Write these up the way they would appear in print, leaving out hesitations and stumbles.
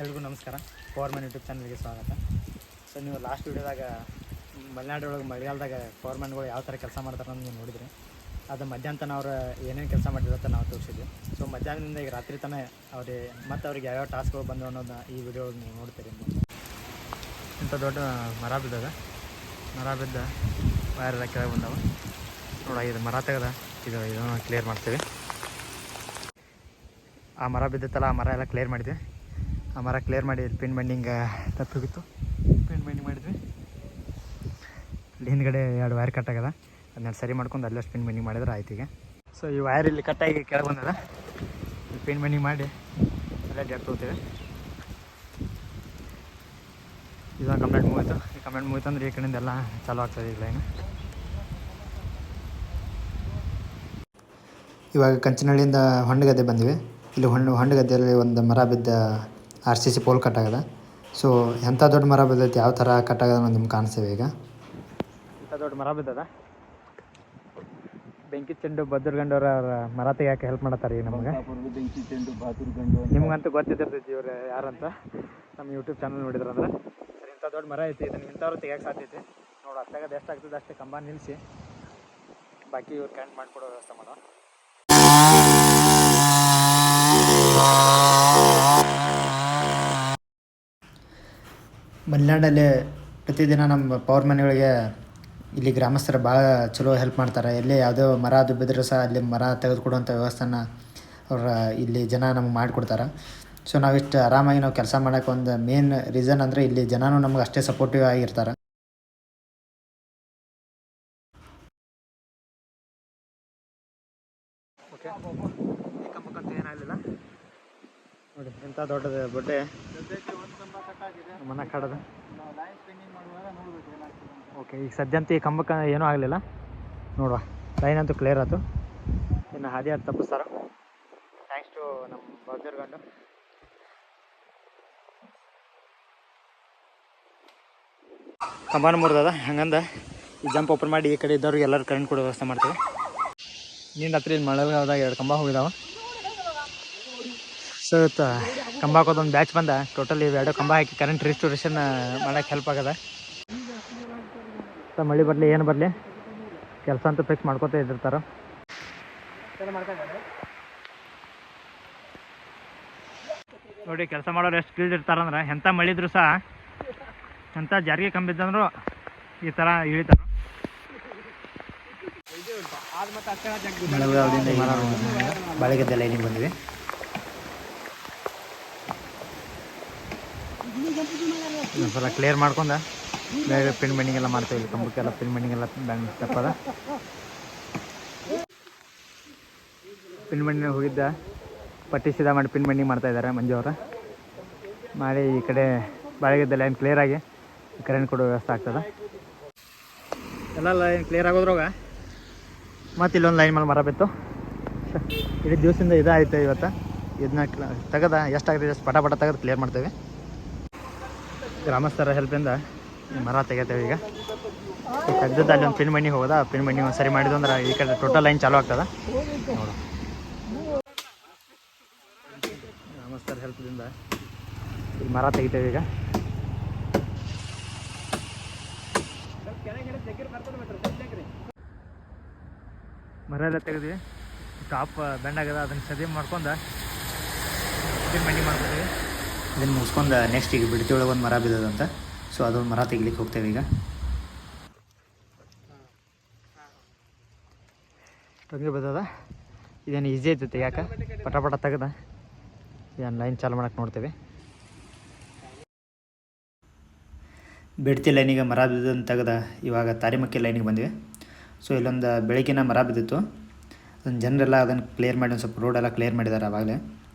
ಎಲ್ರಿಗೂ ನಮಸ್ಕಾರ. Powerman YouTube ಚಾನಲ್ಗೆ ಸ್ವಾಗತ. ಸೊ ನೀವು ಲಾಸ್ಟ್ ವೀಡಿಯೋದಾಗ ಮಲೆನಾಡು ಒಳಗೆ ಮಳೆಗಾಲದಾಗ ಪವರ್ಮ್ಯಾನ್ಗಳು ಯಾವ ಥರ ಕೆಲಸ ಮಾಡ್ತಾರೆ ಅಂತ ನೀವು ನೋಡಿದ್ರಿ. ಅದು ಮಧ್ಯಾಹ್ನ ಅವ್ರು ಏನೇನು ಕೆಲಸ ಮಾಡಿರತ್ತ ನಾವು ತೋರಿಸಿದ್ವಿ. ಸೊ ಮಧ್ಯಾಹ್ನದಿಂದ ಈಗ ರಾತ್ರಿ ತನಕ ಅವ್ರಿಗೆ ಯಾವ್ಯಾವ ಟಾಸ್ಕ್ಗಳು ಬಂದವು ಅನ್ನೋದನ್ನ ಈ ವಿಡಿಯೋ ನೀವು ನೋಡ್ತೀರಿ. ಇಂಥ ದೊಡ್ಡ ಮರ ಬಿದ್ದದ, ಮರ ಬಿದ್ದ ವೈರೆಲ್ಲ ಕೆಳಗೆ ಬಂದವು ನೋಡ. ಇದು ಮರ ತೆಗೆದ ಇದನ್ನು ಕ್ಲಿಯರ್ ಮಾಡ್ತೀವಿ. ಆ ಮರ ಬಿದ್ದತ್ತಲ್ಲ, ಆ ಮರ ಎಲ್ಲ ಕ್ಲಿಯರ್ ಮಾಡಿದ್ವಿ. ಆ ಮರ ಕ್ಲಿಯರ್ ಮಾಡಿ ಪಿನ್ ಬೈಂಡಿಂಗ್ ತಪ್ಪಿತ್ತು, ಪಿನ್ ಬೈಂಡಿಂಗ್ ಮಾಡಿದ್ವಿ. ಇಲ್ಲಿ ಹಿಂದ್ಗಡೆ 2 ವೈರ್ ಕಟ್ ಆಗ್ಯದ, ಅದನ್ನೆಲ್ಲ ಸರಿ ಮಾಡ್ಕೊಂಡು ಅಲ್ಲೇ ಪಿನ್ ಬೈಂಡಿಂಗ್ ಮಾಡಿದ್ರೆ ಆಯ್ತು. ಈಗ ಸೊ ಈ ವೈರ್ ಇಲ್ಲಿ ಕಟ್ಟಾಗಿ ಕೆಳಗೆ ಬಂದದ, ಪಿನ್ ಬೈಂಡಿಂಗ್ ಮಾಡಿ ಅಲ್ಲೇ ಡೆಪ್ ಹೋಗ್ತೇವೆ. ಇದೊಂದು ಕಂಪ್ಲೇಂಟ್ ಮುಗೀತು. ಈ ಕಂಪ್ಲೇಂಟ್ ಮುಗೀತು ಅಂದ್ರೆ ಈ ಕಡೆಯಿಂದ ಎಲ್ಲ ಚಾಲೂ ಆಗ್ತದೆ ಈಗ ಲೈನ್. ಇವಾಗ ಕಂಚನಹಳ್ಳಿಯಿಂದ ಹೊಂಡಗದ್ದೆ ಬಂದಿವೆ. ಇಲ್ಲಿ ಹೊಂಡಗದ್ದೆಯಲ್ಲಿ ಒಂದು ಮರ ಬಿದ್ದ RCC ಪೋಲ್ ಕಟ್ ಆಗದ. ಸೊ ಎಂಥ ದೊಡ್ಡ ಮರ ಬಿದ್ದೈತಿ, ಯಾವ ಥರ ಕಟ್ ಆಗದ ಅನ್ನೋದು ನಿಮ್ಗೆ ಕಾಣಿಸ್ತೇವೆ. ಈಗ ಇಂಥ ದೊಡ್ಡ ಮರ ಬಿದ್ದದ. ಬೆಂಕಿ ಚೆಂಡು ಬದ್ರಗಂಡವ್ರ ಮರ ತೆಗಿಯೋಕೆ ಹೆಲ್ಪ್ ಮಾಡತ್ತಾರೆ ಈಗ ನಮಗೆ. ಬೆಂಕಿ ಚೆಂಡು ಬಹದ್ದೂರ್ಗಂಡು ನಿಮ್ಗಂತೂ ಗೊತ್ತಿರ್ತೈತಿ ಇವ್ರು ಯಾರಂತ, ನಮ್ಮ ಯೂಟ್ಯೂಬ್ ಚಾನಲ್ ನೋಡಿದ್ರಂದ್ರೆ. ಸರಿ, ಇಂಥ ದೊಡ್ಡ ಮರ ಐತಿ, ಇದನ್ನು ಇಂಥವ್ರು ತೆಗಿಯೋಕೆ ಸಾಧ್ಯತೆ ನೋಡು. ಅತ್ತಾಗದು ಎಷ್ಟಾಗ್ತದೆ ಅಷ್ಟೇ ಕಂಬ ನಿಲ್ಲಿಸಿ ಬಾಕಿ ಇವ್ರು ಕ್ಯಾಂಟ್ ಮಾಡಿಕೊಡೋ ವ್ಯವಸ್ಥೆ ಮಾಡೋ. ಮಲೆನಾಡಲ್ಲಿ ಪ್ರತಿದಿನ ನಮ್ಮ ಪವರ್ಮ್ಯಾನ್ಗಳಿಗೆ ಇಲ್ಲಿ ಗ್ರಾಮಸ್ಥರು ಭಾಳ ಚಲೋ ಹೆಲ್ಪ್ ಮಾಡ್ತಾರೆ. ಎಲ್ಲೇ ಯಾವುದೋ ಮರ ಅದು ಬಿದ್ದರೂ ಸಹ ಅಲ್ಲಿ ಮರ ತೆಗೆದುಕೊಡುವಂಥ ವ್ಯವಸ್ಥೆನ ಇಲ್ಲಿ ಜನ ನಮ್ಗೆ ಮಾಡಿಕೊಡ್ತಾರೆ. ಸೊ ನಾವಿಷ್ಟು ಆರಾಮಾಗಿ ನಾವು ಕೆಲಸ ಮಾಡೋಕ್ಕೆ ಒಂದು ಮೇನ್ ರೀಸನ್ ಅಂದರೆ ಇಲ್ಲಿ ಜನನೂ ನಮ್ಗೆ ಅಷ್ಟೇ ಸಪೋರ್ಟಿವ್ ಆಗಿರ್ತಾರೆ. ಓಕೆ, ಈ ಕಂಬಕ್ಕಂತ ಏನಾಗಲಿಲ್ಲ ನೋಡಿ. ಇಂಥ ದೊಡ್ಡದು ಬೊಡ್ಡೆ ಮನ ಕಾಡೋದು. ಓಕೆ, ಈಗ ಸದ್ಯಂತ ಈ ಕಂಬಕ್ಕೆ ಏನೂ ಆಗಲಿಲ್ಲ ನೋಡುವ. ಲೈನ್ ಅಂತೂ ಕ್ಲಿಯರ್ ಆಯ್ತು. ಇನ್ನು ಹಾದಿ ಅದು ತಪ್ಪಿಸ್ತಾರ. ಥ್ಯಾಂಕ್ಸ್ ಟು ನಮ್ಮ ಬಜ್ಜರ್ಗಂಡು. ಕಂಬನ ಮುರಿದದ, ಹಂಗಂದ ಈ ಜಂಪ್ ಓಪನ್ ಮಾಡಿ ಈ ಕಡೆ ಇದ್ದವ್ರಿಗೆ ಎಲ್ಲರೂ ಕರೆಂಟ್ ಕೊಡೋ ವ್ಯವಸ್ಥೆ ಮಾಡ್ತೀವಿ. ನೀನು ಹತ್ರ ಇಲ್ಲಿ ಮಳೆಗಾಲದಾಗ 2 ಕಂಬ ಹೋಗಿದಾವೆ. ಸೊ ಇವತ್ತು ಕಂಬ ಹಾಕೋದೊಂದು ಬ್ಯಾಚ್ ಬಂದ. ಟೋಟಲಿ 2 ಕಂಬ ಹಾಕಿ ಕರೆಂಟ್ ರಿಸ್ಟೋರೇಷನ್ ಮಾಡೋಕ್ಕೆ ಹೆಲ್ಪ್ ಆಗದ. ಮಳೆ ಬರಲಿ ಏನು ಬರಲಿ ಕೆಲಸ ಅಂತೂ ಫಿಕ್ಸ್ ಮಾಡ್ಕೋತ ಇದ್ದಿರ್ತಾರೆ. ನೋಡಿ, ಕೆಲಸ ಮಾಡೋರು ಎಷ್ಟು ಸ್ಕಿಲ್ಡ್ ಇರ್ತಾರಂದ್ರೆ, ಎಂಥ ಮಳಿದ್ರು ಸಹ ಎಂಥ ಜಾರಿಗೆ ಕಂಬಿದ್ದಂದ್ರು ಈ ಥರ ಇಳಿತಾರೆ. ಮಳೆಗಾಲದಿಂದ ಬಾಳೆಗದ್ದೆ ಲೈನಿಗೆ ಬಂದಿವೆ. ಒಂದ್ಸಲ ಕ್ಲಿಯರ್ ಮಾಡ್ಕೊಂಡ ಬೇಗ ಪಿನ್ ಬೈಂಡಿಂಗ್ ಎಲ್ಲ ಮಾಡ್ತೇವೆ. ಕಂಬಕ್ಕೆಲ್ಲ ಪಿನ್ ಬೈಂಡಿಂಗ್ ಎಲ್ಲ ತಪ್ಪದ. ಪಿನ್ ಬೈಂಡಿಂಗ್ ಹೋಗಿದ್ದ ಪಟ್ಟಿ ಸೀದಾ ಮಾಡಿ ಪಿನ್ ಬೈಂಡಿಂಗ್ ಮಾಡ್ತಾಯಿದ್ದಾರೆ ಮಂಜು ಅವರು. ಮಾಡಿ ಈ ಕಡೆ ಬಾಳೆಗದ್ದೆ ಲೈನ್ ಕ್ಲಿಯರಾಗಿ ಕರೆಂಟ್ ಕೊಡೋ ವ್ಯವಸ್ಥೆ ಆಗ್ತದೆ. ಎಲ್ಲ ಲೈನ್ ಕ್ಲಿಯರ್ ಆಗೋದ್ರಾಗ ಮತ್ತು ಇಲ್ಲೊಂದು ಲೈನ್ ಮೇಲೆ ಮರ ಬಿತ್ತು. ಇಡೀ ದಿವಸದಿಂದ ಇದಾಯ್ತು. ಇವತ್ತು ಇದನ್ನ ತೆಗೆದ ಎಷ್ಟಾಗ್ತದೆ ಅಷ್ಟು ಪಟ ತೆಗೆದು ಕ್ಲಿಯರ್ ಮಾಡ್ತೇವೆ. ಗ್ರಾಮಸ್ಥರ ಹೆಲ್ಪಿಂದ ಮರ ತೆಗಿತೇವೆ. ಈಗ ತೆಗೆದದ್ದು ಅಲ್ಲಿ ಒಂದು ಪಿನ್ ಬೈಂಡಿಂಗ್ ಹೋಗೋದ. ಪಿನ್ ಬೈಂಡಿಂಗ್ ಒಂದು ಸರಿ ಮಾಡಿದ್ದು ಅಂದ್ರೆ ಈ ಕಡೆ ಟೋಟಲ್ ಲೈನ್ ಚಾಲೂ ಆಗ್ತದೆ ನೋಡು. ಗ್ರಾಮಸ್ಥರ ಹೆಲ್ಪ್ದಿಂದ ಈ ಮರ ತೆಗಿತೇವೆ. ಈಗ ಮರ ಎಲ್ಲ ತೆಗೆದ್ವಿ. ಟಾಪ್ ಬೆಂಡ್ ಆಗದ, ಅದನ್ನು ಸದಿ ಮಾಡ್ಕೊಂಡು ಪಿನ್ ಬೈಂಡಿಂಗ್ ಮಾಡ್ಕೊತೀವಿ. ಇದನ್ನು ಮುಗಿಸ್ಕೊಂಡು ನೆಕ್ಸ್ಟ್ ಈಗ ಬಿಡ್ತಿ ಒಳಗೆ ಒಂದು ಮರ ಬಿದ್ದದಂತ. ಸೊ ಅದೊಂದು ಮರ ತೆಗಿಲಿಕ್ಕೆ ಹೋಗ್ತೇವೆ. ಈಗ ಟೊಂಗಿ ಬಿದ್ದದ. ಇದೇನು ಈಸಿ ಐತೆ ಯಾಕೆ ಪಟ ತೆಗೆದ ಏನು ಲೈನ್ ಚಾಲು ಮಾಡೋಕ್ಕೆ ನೋಡ್ತೇವೆ. ಬಿಡ್ತಿ ಲೈನಿಗೆ ಮರ ಬಿದ್ದನ್ನು ತೆಗೆದ ಇವಾಗ ತಾರಿಮಕ್ಕಿ ಲೈನಿಗೆ ಬಂದಿವೆ. ಸೊ ಇಲ್ಲೊಂದು ಬೆಳಗಿನ ಮರ ಬಿದ್ದಿತ್ತು. ಅದನ್ನು ಜನರೆಲ್ಲ ಅದನ್ನು ಕ್ಲಿಯರ್ ಮಾಡಿ ಒಂದು ಸ್ವಲ್ಪ ರೋಡೆಲ್ಲ ಕ್ಲಿಯರ್ ಮಾಡಿದ್ದಾರೆ ಆವಾಗಲೇ.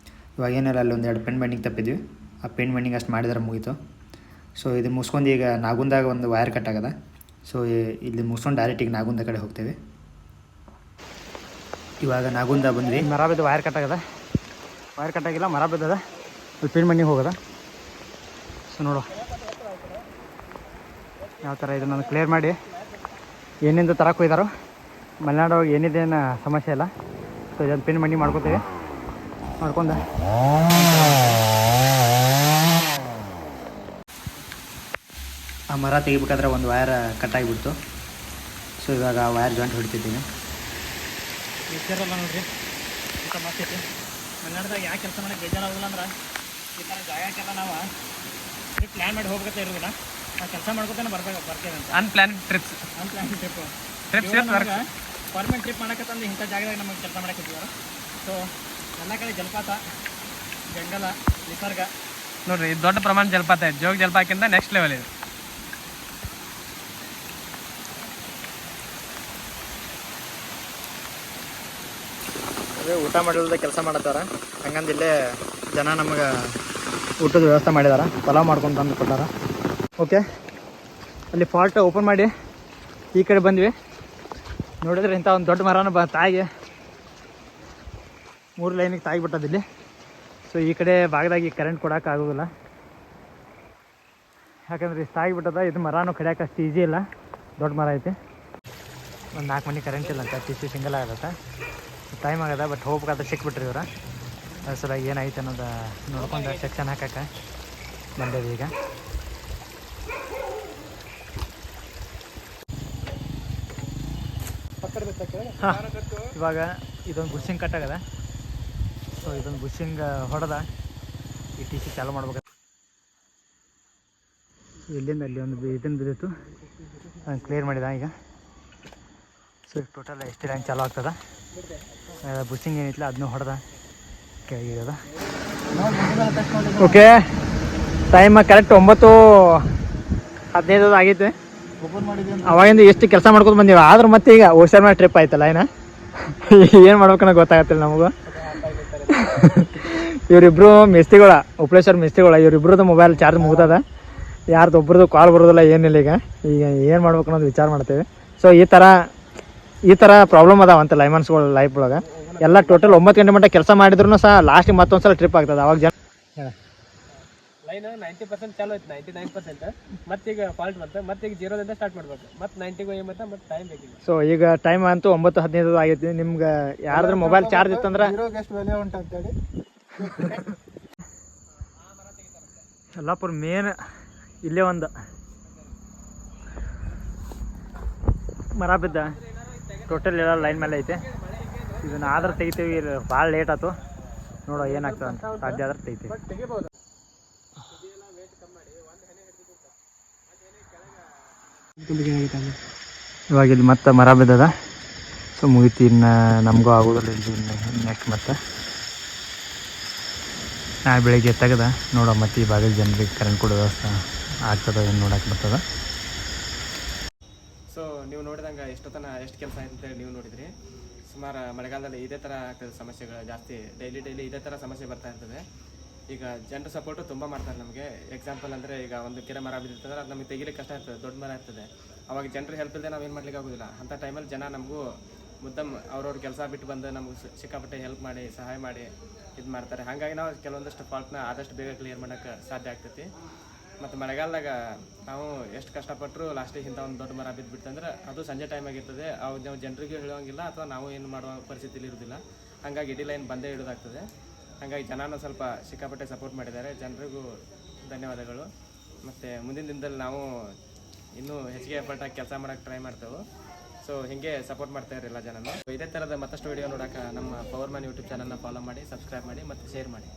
ಇವಾಗ ಏನಿಲ್ಲ, ಅಲ್ಲಿ 2 ಪಿನ್ ಬೈಂಡಿಂಗ್ ತಪ್ಪಿದ್ವಿ. ಆ ಪಿನ್ ಬೈಂಡಿಂಗ್ ಅಷ್ಟು ಮಾಡಿದ್ರೆ ಮುಗೀತು. ಸೊ ಇದು ಮುಗಿಸ್ಕೊಂಡು ಈಗ ನಾಗುಂದಾಗ ಒಂದು ವೈರ್ ಕಟ್ ಆಗದ. ಸೊ ಇಲ್ಲಿ ಮುಗಿಸ್ಕೊಂಡು ಡೈರೆಕ್ಟ್ ಈಗ ನಾಗುಂದ ಕಡೆ ಹೋಗ್ತೇವೆ. ಇವಾಗ ನಾಗುಂದ ಬಂದ್ವಿ. ಮರ ಬಿದ್ದು ವೈರ್ ಕಟ್ ಆಗದ. ವೈರ್ ಕಟ್ ಆಗಿಲ್ಲ, ಮರ ಬಿದ್ದದ. ಅಲ್ಲಿ ಪಿನ್ ಬೈಂಡಿಂಗ್ ಹೋಗೋದ. ಸೊ ನೋಡು ಯಾವ ಥರ ಇದನ್ನು ಕ್ಲಿಯರ್ ಮಾಡಿ ಏನಿಂದ ತರಕ್ಕೆ ಹೋಗಿದಾರೋ. ಮಲೆನಾಡು ಏನಿದೇನು ಸಮಸ್ಯೆ ಇಲ್ಲ. ಸೊ ಇದನ್ನು ಪಿನ್ ಬೈಂಡಿಂಗ್ ಮಾಡ್ಕೊತೀವಿ. ಮಾಡ್ಕೊಂಡು ಮರ ತೆಗಿಬೇಕಾದ್ರೆ ಒಂದು ವಯರ್ ಕಟ್ಟಾಗಿಬಿಡ್ತು. ಸೊ ಇವಾಗ ವಯರ್ ಜಾಯಿಂಟ್ ಹೊಡಿತಿದ್ದೀನಿ. ಇರ್ತಿರಲ್ಲ ನೋಡ್ರಿ ಇಂಥ ಮತ್ತೈತಿ ಮಲೆನಾಡ್ದಾಗ ಯಾಕೆ ಕೆಲಸ ಮಾಡೋಕ್ಕೆ ಬೇಜಾರಾಗಲ್ಲ ಅಂದ್ರೆ ಈ ಥರ ಜಾಗಕ್ಕೆಲ್ಲ ನಾವು ಟ್ರಿಪ್ ಪ್ಲ್ಯಾನ್ ಮಾಡಿ ಹೋಗ್ಬೇಕಂತ ಇರೋದಿಲ್ಲ. ನಾವು ಕೆಲಸ ಮಾಡ್ಕೊತಾನೆ ಬರ್ತೇವೆ ಅಂತ ಅನ್ಪ್ಲಾನ್ ಟ್ರಿಪ್ಸ್ ಪರ್ಮನೆಂಟ್ ಟ್ರಿಪ್ ಮಾಡಕತ್ತಂದು ಇಂಥ ಜಾಗದಾಗ ನಮಗೆ ಕೆಲಸ ಮಾಡಕತ್ತಿದ್ದಾರೆ. ಸೊ ಎಲ್ಲ ಕಡೆ ಜಲಪಾತ, ಜಂಗಲ, ನಿಸರ್ಗ ನೋಡ್ರಿ ಇದು ದೊಡ್ಡ ಪ್ರಮಾಣ ಜಲಪಾತ ಇದೆ. ಜೋಗ ಜಲಪಾತಕ್ಕಿಂತ ನೆಕ್ಸ್ಟ್ ಲೆವೆಲ್ ಇದೆ. ಅದೇ ಊಟ ಮಾಡಿಲ್ದ ಕೆಲಸ ಮಾಡತ್ತಾರ. ಹಂಗಂದು ಇಲ್ಲೇ ಜನ ನಮಗೆ ಊಟದ ವ್ಯವಸ್ಥೆ ಮಾಡಿದಾರ. ಪಲಾವ್ ಮಾಡ್ಕೊಂಡು ತಂದು ಕೊಟ್ಟಾರ. ಓಕೆ, ಅಲ್ಲಿ ಫಾಲ್ಟ್ ಓಪನ್ ಮಾಡಿ ಈ ಕಡೆ ಬಂದ್ವಿ. ನೋಡಿದ್ರೆ ಇಂಥ ಒಂದು ದೊಡ್ಡ ಮರನ ತಾಯಿಗೆ 3 ಲೈನಿಗೆ ತಾಗಿಬಿಟ್ಟದಿಲ್ಲಿ. ಸೊ ಈ ಕಡೆ ಭಾಗದಾಗಿ ಕರೆಂಟ್ ಕೊಡೋಕೆ ಆಗೋದಿಲ್ಲ, ಯಾಕಂದ್ರೆ ಇಷ್ಟು ತಾಗಿಬಿಟ್ಟದ. ಇದು ಮರನೂ ಕಡಿಯೋಕೆ ಅಷ್ಟು ಈಜಿ ಇಲ್ಲ, ದೊಡ್ಡ ಮರ ಐತಿ. ಒಂದು 4 ಮನೆ ಕರೆಂಟ್ ಇಲ್ಲ ಅಂತ ಟಿ ಸಿಂಗಲ್ ಆಗತ್ತೆ. ಟೈಮ್ ಆಗದ, ಬಟ್ ಹೋಗ್ಬೇಕಾದ್ರೆ ಸಿಕ್ಬಿಟ್ರಿ ಇವ್ರು. ಅದ್ರ ಸಲುವಾಗಿ ಏನಾಯ್ತು ಅನ್ನೋದು ನೋಡ್ಕೊಂಡು ಸೆಕ್ಷನ್ ಹಾಕಕ್ಕೆ ಬಂದೇವಿ ಈಗ. ಇವಾಗ ಇದೊಂದು ಬುಷಿಂಗ್ ಕಟ್ಟಾಗದ. ಸೊ ಇದೊಂದು ಬುಷಿಂಗ್ ಹೊಡೆದ ಈ ಟಿ ಸಿ ಚಾಲು ಮಾಡ್ಬೇಕು. ಇಲ್ಲಿಂದ ಅಲ್ಲಿ ಒಂದು ಇದನ್ನು ಬಿದ್ದಿತ್ತು, ಅದನ್ನು ಕ್ಲಿಯರ್ ಮಾಡಿದ ಈಗ. ಸೊ ಈಗ ಟೋಟಲ್ ಎಷ್ಟು ರ್ಯಾಂಕ್ ಚಾಲು ಆಗ್ತದೆ. ಬುಷಿಂಗ್ ಏನಿತ್ತಲ್ಲ ಅದನ್ನೂ ಹೊಡೆದ ಕೆಳಗಿದ. ಓಕೆ, ಟೈಮ್ ಕರೆಕ್ಟ್ 9:15 ಆಗೈತೆ. ಅವಾಗಿಂದ ಎಷ್ಟು ಕೆಲಸ ಮಾಡ್ಕೊಂಡು ಬಂದೀವಿ. ಆದ್ರೆ ಮತ್ತೆ ಈಗ ಓಷನ್ ಮೇಲೆ ಟ್ರಿಪ್ ಆಯ್ತಲ್ಲ, ಏನು ಮಾಡ್ಬೇಕನ್ನೋ ಗೊತ್ತಾಗತ್ತಿಲ್ಲ ನಮಗೂ. ಇವರಿಬ್ಬರು ಮಿಸ್ತಿಗಳ, ಉಪ್ಲೇಶ್ವರ್ ಮಿಸ್ತಿಗಳ, ಇವರಿಬ್ರದ್ದು ಮೊಬೈಲ್ ಚಾರ್ಜ್ ಮುಗ್ದದ. ಯಾರ್ದು ಒಬ್ರದ್ದು ಕಾಲ್ ಬರೋದಿಲ್ಲ, ಏನಿಲ್ಲ. ಈಗ ಏನು ಮಾಡ್ಬೇಕು ಅನ್ನೋದು ವಿಚಾರ ಮಾಡ್ತೇವೆ. ಸೊ ಈ ಥರ ಪ್ರಾಬ್ಲಮ್ ಅದಾವಂತ ಲೈಮನ್ಸ್ಗಳ ಲೈಫ್ ಒಳಗೆ. ಎಲ್ಲ ಟೋಟಲ್ 9 ಗಂಟೆ ಮಟ್ಟ ಕೆಲಸ ಮಾಡಿದ್ರು ಸಹ ಲಾಸ್ಟಿಗೆ ಮತ್ತೊಂದು ಸಲ ಟ್ರಿಪ್ ಆಗ್ತದೆ. ಅವಾಗ ಜನ ಲೈನ್ 90% ಚಾಲು ಆಯ್ತು, 99%. ಮತ್ತೀಗ ಫಾಲ್ಟ್ ಬಂತು, ಮತ್ತೀಗ 0ದಿಂದ ಸ್ಟಾರ್ಟ್ ಮಾಡ್ಬೇಕು. ಮತ್ತೆ 90ಗೆ ಹೋಗಿ ಮತ್ತೆ ಟೈಮ್ ಬೇಕಿಲ್ಲ. ಸೊ ಈಗ ಟೈಮ್ ಅಂತೂ 9:15 ಆಗೈತಿ. ನಿಮ್ಗೆ ಯಾರಾದ್ರೂ ಮೊಬೈಲ್ ಚಾರ್ಜ್ ಇತ್ತಂದ್ರೆ ಯಲ್ಲಾಪುರ ಮೇನ್ ಇಲ್ಲೇ ಒಂದು ಮರ ಬಿದ್ದ. ಟೋಟಲ್ ಎಲ್ಲ ಲೈನ್ ಮೇಲೆ ಐತೆ. ಇದನ್ನ ಆದ್ರೆ ತೆಗಿತೀವಿ, ಭಾಳ ಲೇಟ್ ಆಯ್ತು. ನೋಡೋ ಏನಾಗ್ತದೆ ಅಂತ. ಸಾಧ್ಯ ಆದ್ರೆ ತೆಗಿತೀವಿ. ಇವಾಗ ಇಲ್ಲಿ ಮತ್ತೆ ಮರ ಬಿದ್ದದ. ಸೊ ಮುಗಿತು, ಇನ್ನು ನಮಗೂ ಆಗೋದಿಲ್ಲ ಇಲ್ಲಿ ನೆಕ್ಸ್ಟ್. ಮತ್ತೆ ನಾಳೆ ಬೆಳಿಗ್ಗೆ ತೆಗೆದ ನೋಡೋ ಮತ್ತೆ ಈ ಭಾಗದ ಜನರಿಗೆ ಕರೆಂಟ್ ಕೊಡೋ ವ್ಯವಸ್ಥೆ ಆಗ್ತದೆ ಏನು ನೋಡಕ್ಕೆ ಬರ್ತದೆ. ಸೊ ನೀವು ನೋಡಿದಂಗೆ ಎಷ್ಟೊತ್ತನ ಎಷ್ಟು ಕೆಲಸ ಆಯ್ತು ಅಂತೇಳಿ ನೀವು ನೋಡಿದ್ರಿ. ಸುಮಾರು ಮಳೆಗಾಲದಲ್ಲಿ ಇದೇ ಥರ ಆಗ್ತದೆ ಸಮಸ್ಯೆಗಳು ಜಾಸ್ತಿ. ಡೈಲಿ ಇದೇ ಥರ ಸಮಸ್ಯೆ ಬರ್ತಾ ಇರ್ತದೆ. ಈಗ ಜನರ ಸಪೋರ್ಟು ತುಂಬ ಮಾಡ್ತಾರೆ ನಮಗೆ. ಎಕ್ಸಾಂಪಲ್ ಅಂದರೆ ಈಗ ಒಂದು ಕೆರೆ ಮರ ಬಿದ್ದಿರ್ತಂದ್ರೆ ಅದು ನಮಗೆ ತೆಗಿಲಿಕ್ಕೆ ಕಷ್ಟ ಇರ್ತದೆ, ದೊಡ್ಡ ಮರ ಇರ್ತದೆ. ಅವಾಗ ಜನರು ಹೆಲ್ಪ್ ಇಲ್ಲದೆ ನಾವು ಏನು ಮಾಡ್ಲಿಕ್ಕೆ ಆಗೋದಿಲ್ಲ. ಅಂಥ ಟೈಮಲ್ಲಿ ಜನ ನಮಗೂ ಮುದ್ದಮ್ ಅವ್ರವ್ರ ಕೆಲಸ ಬಿಟ್ಟು ಬಂದು ನಮಗೆ ಸಿಕ್ಕಾಪಟ್ಟೆ ಹೆಲ್ಪ್ ಮಾಡಿ, ಸಹಾಯ ಮಾಡಿ ಇದು ಮಾಡ್ತಾರೆ. ಹಾಗಾಗಿ ನಾವು ಕೆಲವೊಂದಷ್ಟು ಫಾಲ್ಟ್ನ ಆದಷ್ಟು ಬೇಗ ಕ್ಲಿಯರ್ ಮಾಡೋಕ್ಕೆ ಸಾಧ್ಯ ಆಗ್ತೈತಿ. ಮತ್ತು ಮಳೆಗಾಲದಾಗ ನಾವು ಎಷ್ಟು ಕಷ್ಟಪಟ್ಟರು ಲಾಸ್ಟಿಗೆ ಇಂಥ ಒಂದು ದೊಡ್ಡ ಮರ ಬಿದ್ದುಬಿಡ್ತಂದ್ರೆ ಅದು ಸಂಜೆ ಟೈಮ್ ಆಗಿರ್ತದೆ. ಅವು ನಾವು ಜನರಿಗೆ ಹೇಳೋಂಗಿಲ್ಲ ಅಥವಾ ನಾವು ಏನು ಮಾಡುವ ಪರಿಸ್ಥಿತಿಲಿ ಇರೋದಿಲ್ಲ. ಹಾಗಾಗಿ ಇಡೀ ಲೈನ್ ಬಂದೇ ಇಡೋದಾಗ್ತದೆ. ಹಾಗಾಗಿ ಜನನೂ ಸ್ವಲ್ಪ ಸಿಕ್ಕಾಪಟ್ಟೆ ಸಪೋರ್ಟ್ ಮಾಡಿದ್ದಾರೆ. ಜನರಿಗೂ ಧನ್ಯವಾದಗಳು. ಮತ್ತು ಮುಂದಿನ ದಿನದಲ್ಲಿ ನಾವು ಇನ್ನೂ ಹೆಚ್ಚಿಗೆ ಎಫರ್ಟ್ ಆಗಿ ಕೆಲಸ ಮಾಡೋಕ್ಕೆ ಟ್ರೈ ಮಾಡ್ತೇವೆ. ಸೊ ಹೀಗೆ ಸಪೋರ್ಟ್ ಮಾಡ್ತಾ ಇರಲಿಲ್ಲ ಜನನು. ಇದೇ ಥರದ ಮತ್ತಷ್ಟು ವಿಡಿಯೋ ನೋಡೋಕೆ ನಮ್ಮ ಪವರ್ ಮ್ಯಾನ್ ಯೂಟ್ಯೂಬ್ ಚಾನಲ್ನ ಫಾಲೋ ಮಾಡಿ, ಸಬ್ಸ್ಕ್ರೈಬ್ ಮಾಡಿ ಮತ್ತು ಶೇರ್ ಮಾಡಿ.